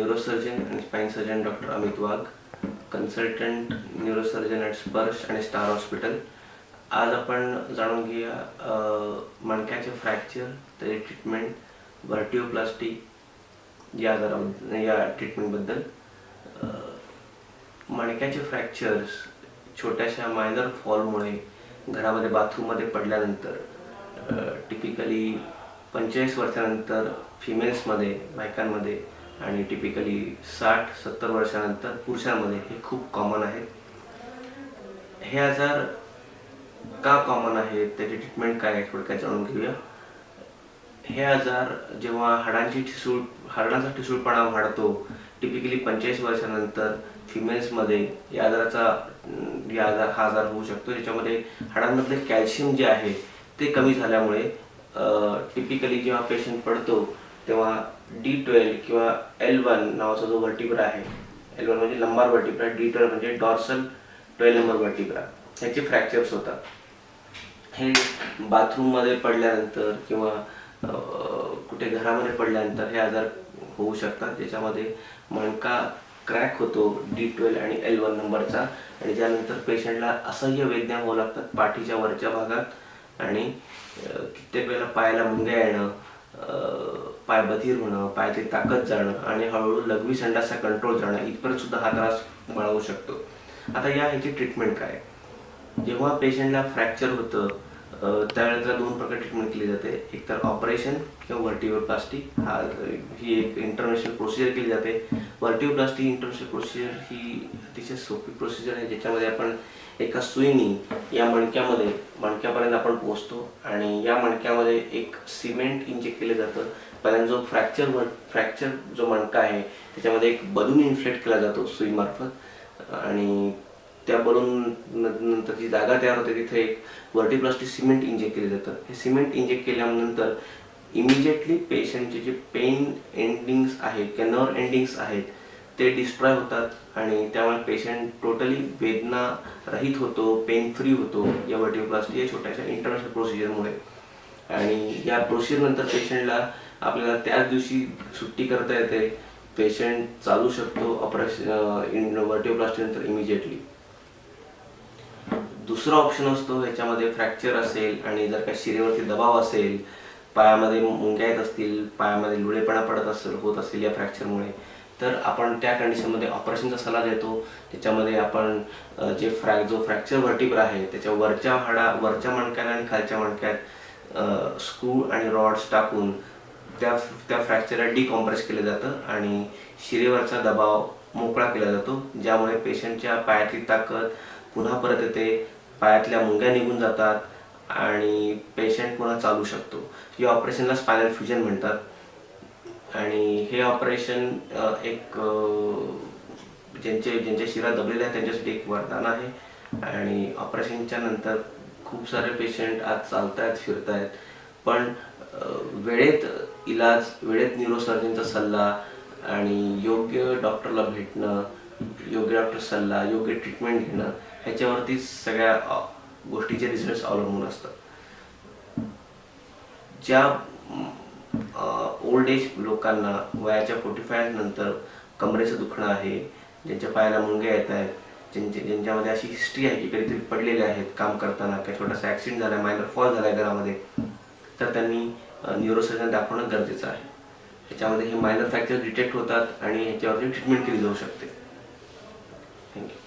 Neurosurgeon आणि spine surgeon doctor Amit Wagh, consultant neurosurgeon at स्पर्श आणि स्टार हॉस्पिटल. आज आपण जाणून घेऊया मणक्याचे फ्रॅक्चर, त्याची ट्रीटमेंट, व्हर्टिओप्लास्टी या ट्रीटमेंटबद्दल. मणक्याचे फ्रॅक्चर्स छोट्याशा मायनर फॉलमुळे घरामध्ये बाथरूममध्ये पडल्यानंतर टिपिकली 45 वर्षानंतर फिमेल्समध्ये, बायकांमध्ये आणि टिपिकली 60-70 वर्षानंतर पुरुषांमध्ये हे खूप कॉमन आहेत. हे आजार का कॉमन आहेत, त्याची ट्रीटमेंट काय आहे थोडक्यात जाणून घेऊया. हे आजार जेव्हा हाडांचा ठिसूळपणा वाढतो, टिपिकली 45 वर्षानंतर फिमेल्समध्ये हा आजार होऊ शकतो, ज्याच्यामध्ये हाडांमधले कॅल्शियम जे आहे ते कमी झाल्यामुळे टिपिकली जेव्हा पेशंट पडतो तेव्हा D12 किंवा L1 नावाचा जो वर्टिब्रा आहे, L1 म्हणजे लंबार वर्टिब्रा, D12 म्हणजे डॉर्सल 12 नंबर वर्टिब्रा, ह्याचे फ्रॅक्चर्स होतात. हे बाथरूममध्ये पडल्यानंतर किंवा कुठे घरामध्ये पडल्यानंतर हे आजार होऊ शकतात, ज्याच्यामध्ये मणका क्रॅक होतो D12 आणि L1 नंबरचा, आणि त्यानंतर पेशंटला असह्य वेदना होऊ लागतात पाठीच्या वरच्या भागात, आणि कित्येक वेळेला पायाला मुंग्या येणं, पाय बधीर होणं, पायाची ताकद जाणं आणि हळूहळू लघवी संडासचा कंट्रोल जाणं इथपर्यंत सुद्धा हा त्रास बळावू शकतो. आता ह्याची ट्रीटमेंट काय? जेव्हा पेशंटला फ्रॅक्चर होतं त्यावेळेला 2 प्रकार ट्रीटमेंट केली जाते. एक तर ऑपरेशन किंवा व्हर्टिओप्लास्टी, ही एक इंटरनॅशनल प्रोसिजर केली जाते. व्हर्टिओप्लास्टी इंटरनॅशनल प्रोसिजर ही अतिशय सोपी प्रोसिजर आहे, ज्याच्यामध्ये आपण एका सुईनी या मणक्यापर्यंत आपण पोहोचतो आणि या मणक्यामध्ये एक सिमेंट इंजेक्ट केलं जातं. पहिल्यांदा जो फ्रॅक्चर जो मणका आहे त्याच्यामध्ये एक बलून इन्फ्लेट केला जातो सुईमार्फत, आणि त्या बलून नंतर जी जागा तयार होते तिथे एक व्हर्टिओप्लास्टी सिमेंट इंजेक्ट केलं जातं. हे सिमेंट इंजेक्ट केल्यानंतर इमिजिएटली पेशंटचे जे पेन एंडिंग्स आहेत किंवा नर्व एंडिंग्स आहेत ते डिस्ट्रॉय होतात आणि त्यामुळे पेशंट टोटली वेदना रहित होतो, पेन फ्री होतो या व्हर्टिओप्लास्टी या छोट्याशा इंटरनॅशनल प्रोसिजरमुळे. आणि या प्रोसिजरनंतर पेशंटला आपल्याला त्याच दिवशी सुट्टी करता येते, पेशंट चालू शकतो ऑपरेशन व्हर्टिओप्लास्टी नंतर इमिजिएटली. दुसरा ऑप्शन असतो, ह्याच्यामध्ये फ्रॅक्चर असेल आणि जर का शिरेवरती दबाव असेल, पायामध्ये मुंग्या येत असतील, पायामध्ये लुळेपणा होत असेल या फ्रॅक्चरमुळे, तर आपण त्या कंडिशनमध्ये ऑपरेशनचा सल्ला देतो. त्याच्यामध्ये आपण जो फ्रॅक्चर व्हर्टिब्रा आहे त्याच्या वरच्या मणक्यात आणि खालच्या मणक्यात स्क्रू आणि रॉड्स टाकून त्या फ्रॅक्चरला डिकॉम्प्रेस केलं जातं आणि शिरेवरचा दबाव मोकळा केला जातो, ज्यामुळे पेशंटच्या पायातली ताकद पुन्हा परत येते, पायातल्या मुंग्या निघून जातात आणि पेशंट पुन्हा चालू शकतो. या ऑपरेशनला स्पायनल फ्युजन म्हणतात. आणि हे ऑपरेशन एक ज्यांच्या शिरा दबलेल्या आहेत त्यांच्यासाठी एक वरदान आहे. आणि ऑपरेशनच्या नंतर खूप सारे पेशंट आज चालतायत, फिरतायत, पण वेळेत इलाज, वेळेत न्यूरोसर्जनचा सल्ला आणि योग्य डॉक्टरला भेटणं, योग्य डॉक्टर सल्ला, योग्य ट्रीटमेंट घेणं, ह्याच्यावरती सगळ्या गोष्टीचे रिझल्ट्स अवलंबून असतात. ज्या ओल्ड एज लोकांना वयाच्या 45 नंतर कमरेचं दुखणं आहे, ज्यांच्या पायाला मुंग्या येत आहेत, ज्यांच्यामध्ये अशी हिस्ट्री आहे की कधीतरी पडलेले आहेत काम करताना, काही छोटासा ॲक्सिडेंट झाला, मायनर फॉल झाला घरामध्ये, तर त्यांनी न्यूरोसर्जन दाखवणं गरजेचं आहे. ह्याच्यामध्ये हे मायनर फ्रॅक्चर डिटेक्ट होतात आणि ह्याच्यावरती ट्रीटमेंट केली जाऊ शकते. थँक्यू.